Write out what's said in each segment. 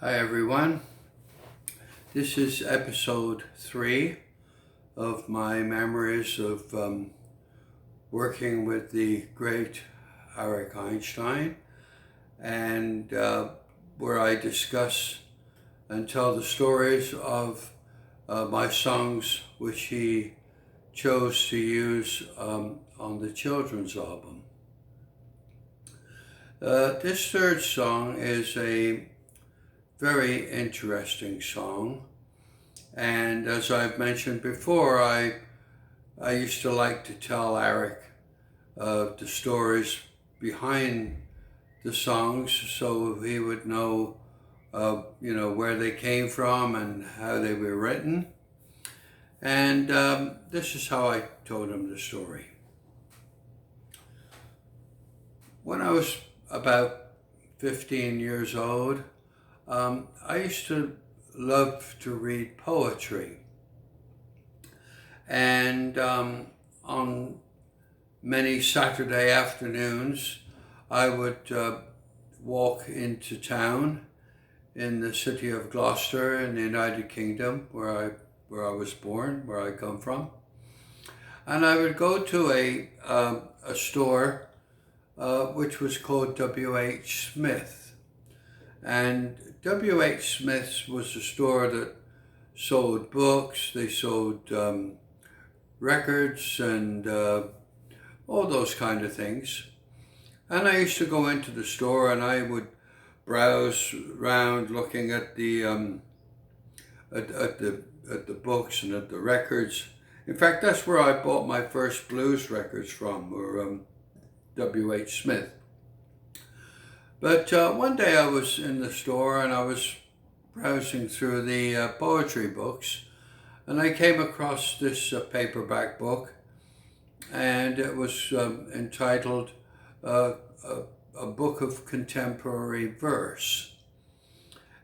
Hi everyone, this is episode 3 of my memories of working with the great Arik Einstein, and where I discuss and tell the stories of my songs which he chose to use on the children's album. This third song is a very interesting song, and as I've mentioned before, I used to like to tell Arik the stories behind the songs, so he would know, where they came from and how they were written. And this is how I told him the story. When I was about 15 years old, I used to love to read poetry. And on many Saturday afternoons, I would walk into town in the city of Gloucester in the United Kingdom, where I was born, where I come from. And I would go to a store which was called W.H. Smith. And W.H. Smith's was a store that sold books, they sold records and all those kind of things. And I used to go into the store and I would browse around looking at the books and at the records. In fact, that's where I bought my first blues records from, were W.H. Smith. But one day I was in the store and I was browsing through the poetry books, and I came across this paperback book, and it was entitled A Book of Contemporary Verse.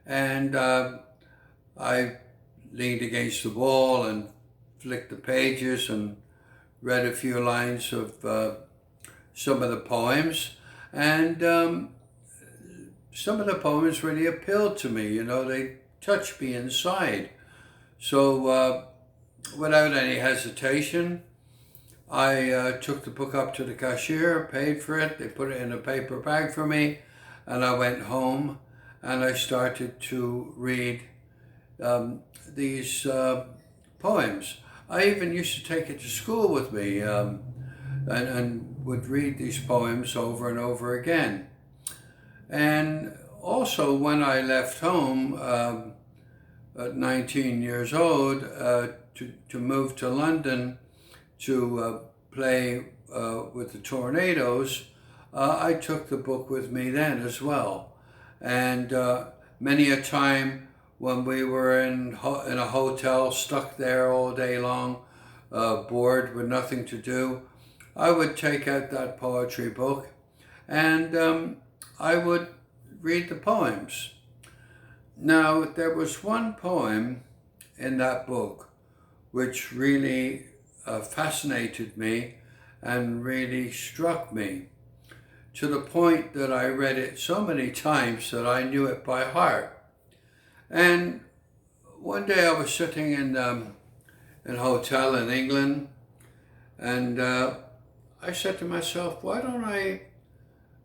And I leaned against the wall and flicked the pages and read a few lines of some of the poems, and some of the poems really appealed to me, they touched me inside. So without any hesitation, I took the book up to the cashier, paid for it, they put it in a paper bag for me, and I went home and I started to read these poems. I even used to take it to school with me and would read these poems over and over again. And also, when I left home at 19 years old to move to London to play with the Tornadoes, I took the book with me then as well. And many a time when we were in a hotel, stuck there all day long, bored with nothing to do, I would take out that poetry book and I would read the poems. Now, there was one poem in that book which really fascinated me and really struck me, to the point that I read it so many times that I knew it by heart. And one day I was sitting in a hotel in England, and I said to myself, why don't I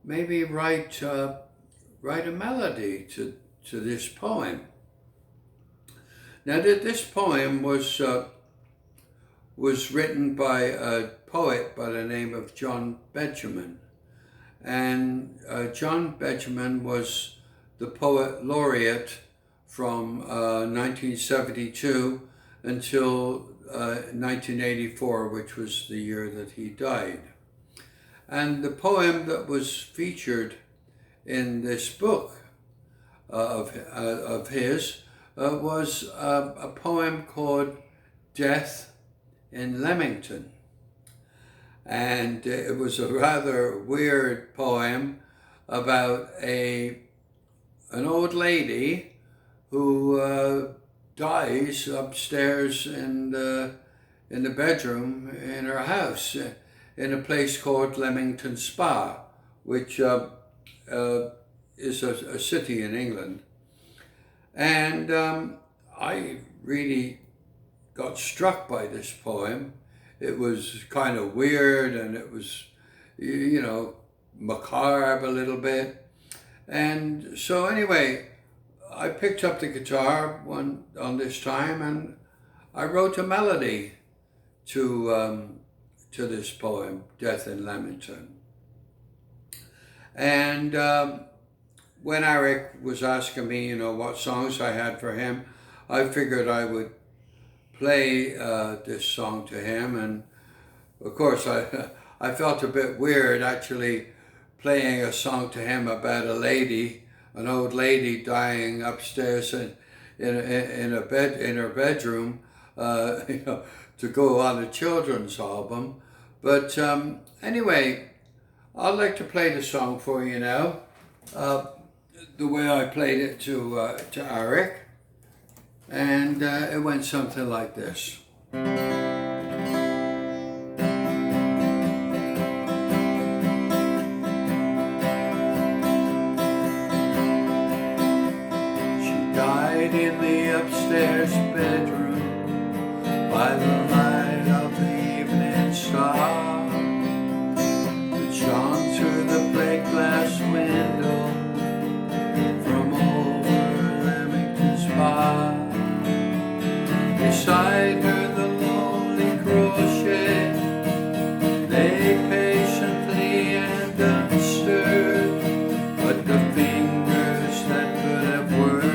maybe write a melody to this poem? Now, this poem was written by a poet by the name of John Benjamin, and John Benjamin was the poet laureate from 1972 until 1984, which was the year that he died. And the poem that was featured in this book of his was a poem called Death in Leamington. And it was a rather weird poem about an old lady who dies upstairs in the bedroom in her house in a place called Leamington Spa, which is a city in England. And I really got struck by this poem. It was kind of weird, and it was, you know, macabre a little bit. And so anyway, I picked up the guitar on this time, and I wrote a melody to this poem, Death in Leamington. And when Arik was asking me, you know, what songs I had for him, I figured I would play this song to him. And of course, I felt a bit weird actually playing a song to him about a lady, an old lady dying upstairs in her bedroom, you know, to go on a children's album. But anyway, I'd like to play the song for you now, the way I played it to Arik, and it went something like this. Died in the upstairs bedroom by the light of the evening star that shone through the plate glass window from over Leamington's bar. Beside her the lonely crochet lay patiently and unstirred, but the fingers that could have worked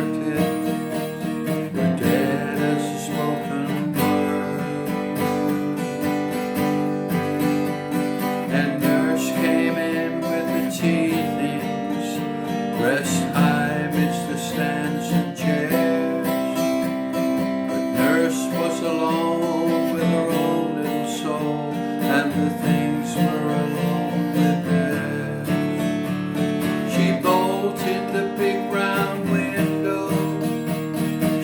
rest high amidst the stands and chairs, but nurse was alone with her own little soul, and the things were alone with theirs. She bolted the big round window,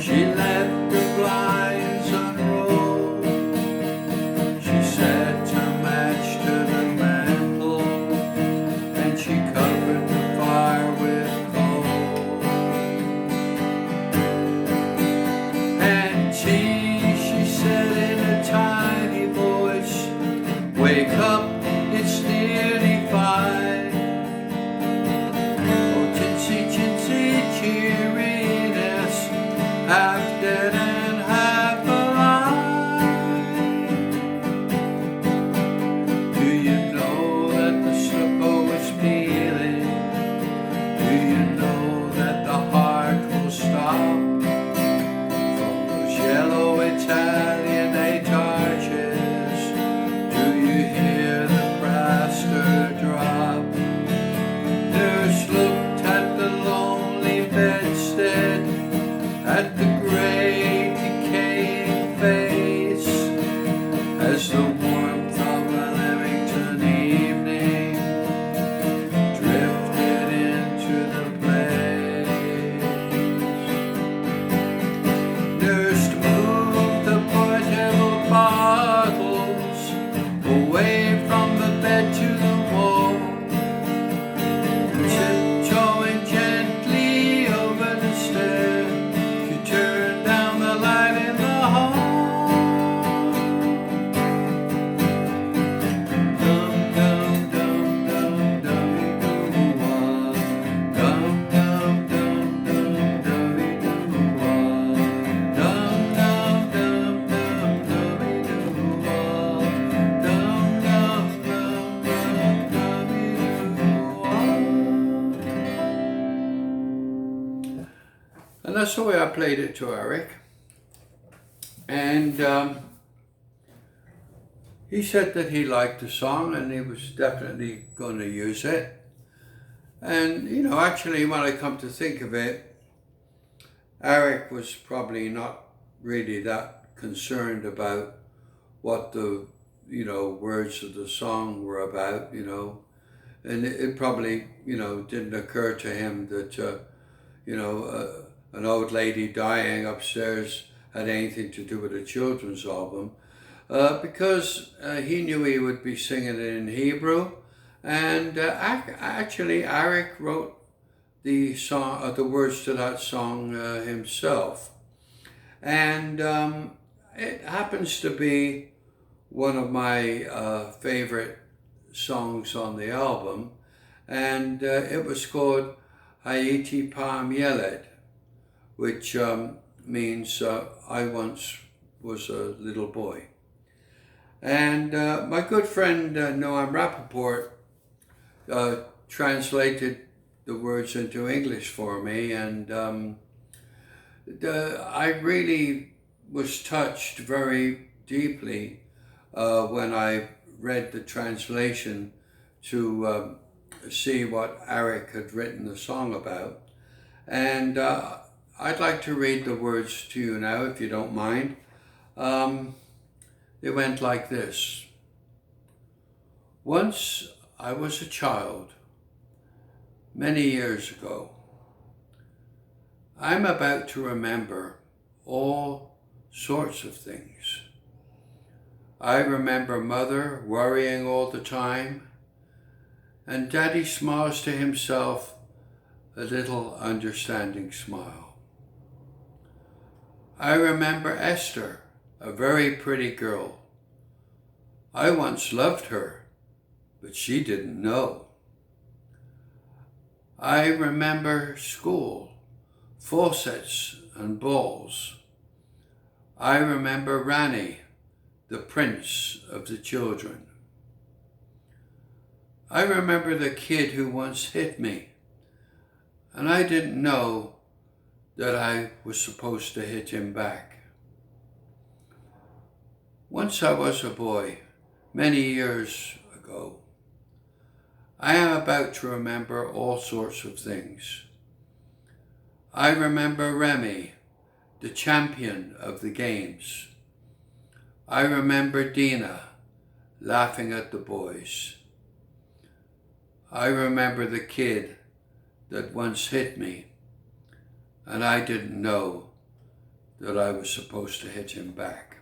she left the blinds unrolled, she set her match to the mantel, and she covered the fire with she said in a tiny voice, "Wake up, it's nearly 5. Oh, chintzy, chintzy, cheeriness, half dead and half alive. Do you know that the slipper was peeling? Do you know that the heart will stop? Yellow Italian 8 arches, do you hear the plaster drop?" Nurse looked at the lonely bedstead, at the grey decaying face, as the warmth of a Leamington evening drifted into the place. Nurse bottles away from the bed to the wall, tiptoeing gently over the stair, she turned down the light in the hall. Dum dum dum dum dummy doo wah, dum dum dum dum dummy doo wah, dum dum dum dum. And that's the way I played it to Arik. And he said that he liked the song and he was definitely going to use it. And, you know, actually, when I come to think of it, Arik was probably not really that concerned about what the, you know, words of the song were about, you know. And it probably, you know, didn't occur to him that, you know, an old lady dying upstairs had anything to do with a children's album, because he knew he would be singing it in Hebrew. And actually, Arik wrote the song, the words to that song himself. And it happens to be one of my favorite songs on the album, and it was called Haiti Palm YELED, which means I once was a little boy. And my good friend Noam Rappaport translated the words into English for me, and I really was touched very deeply when I read the translation to see what Arik had written the song about. And I'd like to read the words to you now, if you don't mind. It went like this. Once I was a child, many years ago. I'm about to remember all sorts of things. I remember Mother worrying all the time, and Daddy smiles to himself, a little understanding smile. I remember Esther, a very pretty girl. I once loved her, but she didn't know. I remember school, faucets and balls. I remember Rani, the prince of the children. I remember the kid who once hit me, and I didn't know that I was supposed to hit him back. Once I was a boy, many years ago. I am about to remember all sorts of things. I remember Remy, the champion of the games. I remember Dina laughing at the boys. I remember the kid that once hit me, and I didn't know that I was supposed to hit him back.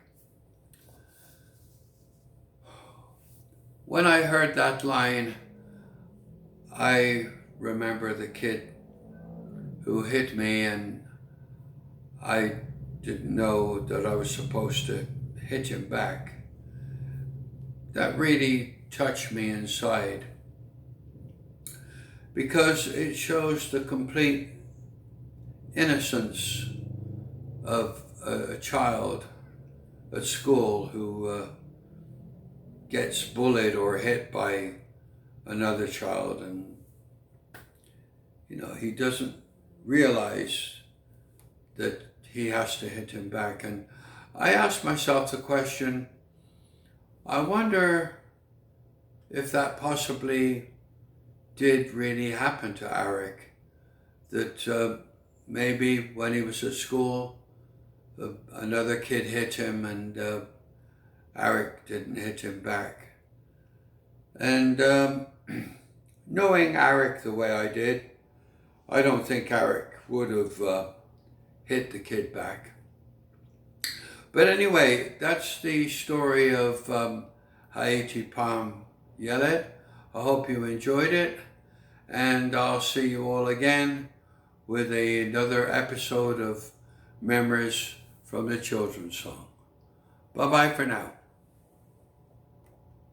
When I heard that line, I remember the kid who hit me, and I didn't know that I was supposed to hit him back. That really touched me inside, because it shows the complete innocence of a child at school who gets bullied or hit by another child, and he doesn't realize that he has to hit him back. And I asked myself the question, I wonder if that possibly did really happen to Arik, that maybe when he was at school another kid hit him and Arik didn't hit him back. And knowing Arik the way I did, I don't think Arik would have hit the kid back. But anyway, that's the story of Haiti Palm YELED. I hope you enjoyed it, and I'll see you all again with another episode of Memories from the Children's Song. Bye-bye for now.